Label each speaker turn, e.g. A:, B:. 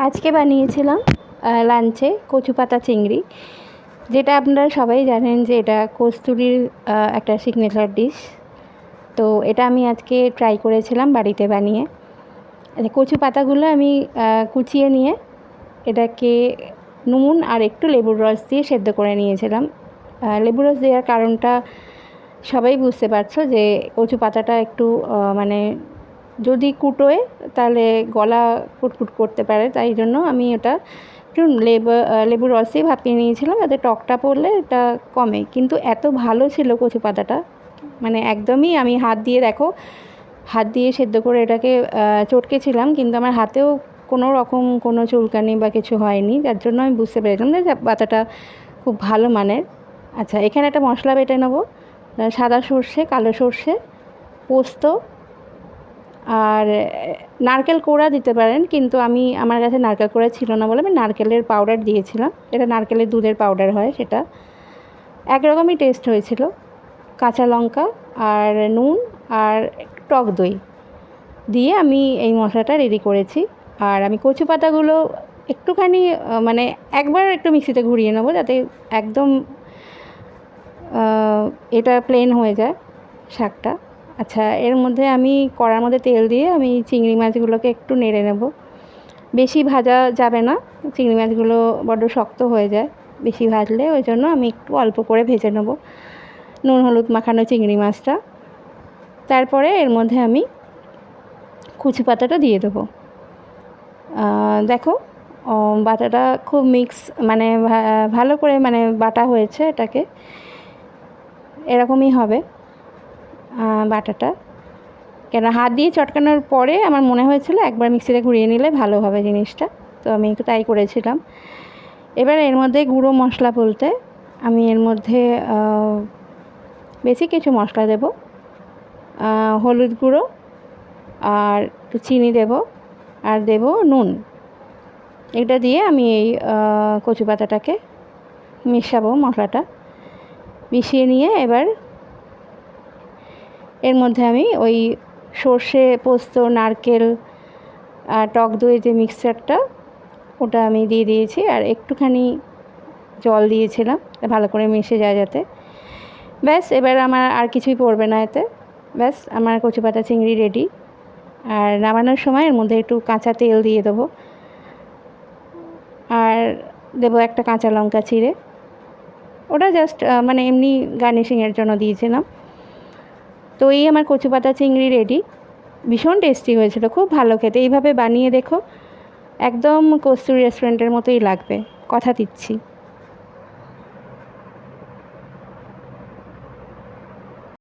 A: আজকে বানিয়েছিলাম লাঞ্চে কচু পাতা চিংড়ি, যেটা আপনারা সবাই জানেন যে এটা কস্তুরীর একটা সিগনেচার ডিশ। তো এটা আমি আজকে ট্রাই করেছিলাম বাড়িতে বানিয়ে। কচু পাতাগুলো আমি কুচিয়ে নিয়ে এটাকে নুন আর একটু লেবুর রস দিয়ে সেদ্ধ করে নিয়েছিলাম। লেবুর রস দেওয়ার কারণটা সবাই বুঝতে পারছো যে কচু পাতাটা একটু মানে যদি কুটোয় তাহলে গলা কুটকুট করতে পারে, তাই জন্য আমি ওটা একটু লেবুর রসেই ভাপিয়ে নিয়েছিলাম যাতে টকটা পড়লে এটা কমে। কিন্তু এত ভালো ছিল কচু পাতাটা, মানে একদমই আমি হাত দিয়ে সেদ্ধ করে এটাকে চটকেছিলাম, কিন্তু আমার হাতেও কোনো রকম কোনো চুলকানি বা কিছু হয়নি, যার জন্য আমি বুঝতে পেরেছিলাম যে পাতাটা খুব ভালো মানের। আচ্ছা, এখানে একটা মশলা বেটে নেবো। সাদা সর্ষে, কালো সর্ষে, পোস্ত আর নারকেল কোড়া দিতে পারেন, কিন্তু আমার কাছে নারকেল কোড়া ছিল না বলে আমি নারকেলের পাউডার দিয়েছিলাম। এটা নারকেলের দুধের পাউডার হয়, সেটা একরকমই টেস্ট হয়েছিল। কাঁচা লঙ্কা আর নুন আর একটু টক দই দিয়ে আমি এই মশলাটা রেডি করেছি। আর আমি কচু পাতাগুলো একটুখানি মানে একবার একটু মিক্সিতে ঘুরিয়ে নেবো যাতে একদম এটা প্লেন হয়ে যায় শাকটা। আচ্ছা, এর মধ্যে আমি কড়ার মধ্যে তেল দিয়ে আমি চিংড়ি মাছগুলোকে একটু নেড়ে নেব। বেশি ভাজা যাবে না, চিংড়ি মাছগুলো বড্ড শক্ত হয়ে যায় বেশি ভাজলে, ওই জন্য আমি একটু অল্প করে ভেজে নেব নুন হলুদ মাখানো চিংড়ি মাছটা। তারপরে এর মধ্যে আমি কচু পাতাটা দিয়ে দেবো। দেখো বাটাটা খুব মানে ভালো করে মানে বাটা হয়েছে, এটাকে এরকমই হবে বাটাটা। কেন হাত দিয়ে চটকানোর পরে আমার মনে হয়েছিল একবার মিক্সিতে ঘুরিয়ে নিলে ভালো হবে জিনিসটা, তো আমি একটু তাই করেছিলাম। এবার এর মধ্যে গুঁড়ো মশলা বলতে আমি এর মধ্যে বেশি কিছু মশলা দেব, হলুদ গুঁড়ো আর একটু চিনি দেব আর দেব নুন। এটা দিয়ে আমি এই কচু পাতাটাকে মেশাবো, মশলাটা মিশিয়ে নিয়ে এবার এর মধ্যে আমি ওই সর্ষে, পোস্ত, নারকেল আর টক দই যে মিক্সচারটা ওটা আমি দিয়ে দিয়েছি, আর একটুখানি জল দিয়েছিলাম ভালো করে মিশে যায় যাতে। ব্যাস, এবার আমার আর কিছুই পড়বে না এতে। ব্যাস, আমার কচু পাতা চিংড়ি রেডি। আর নামানোর সময় এর মধ্যে একটু কাঁচা তেল দিয়ে দেবো আর দেবো একটা কাঁচা লঙ্কা চিড়ে। ওটা জাস্ট মানে এমনি গার্নিশিংয়ের জন্য দিয়েছিলাম। তো এই আমার কচু পাতা চিংড়ি রেডি। ভীষণ টেস্টি হয়েছিল, খুব ভালো খেতে। এইভাবে বানিয়ে দেখো, একদম কস্তুরী রেস্টুরেন্টের মতোই লাগবে, কথা দিচ্ছি।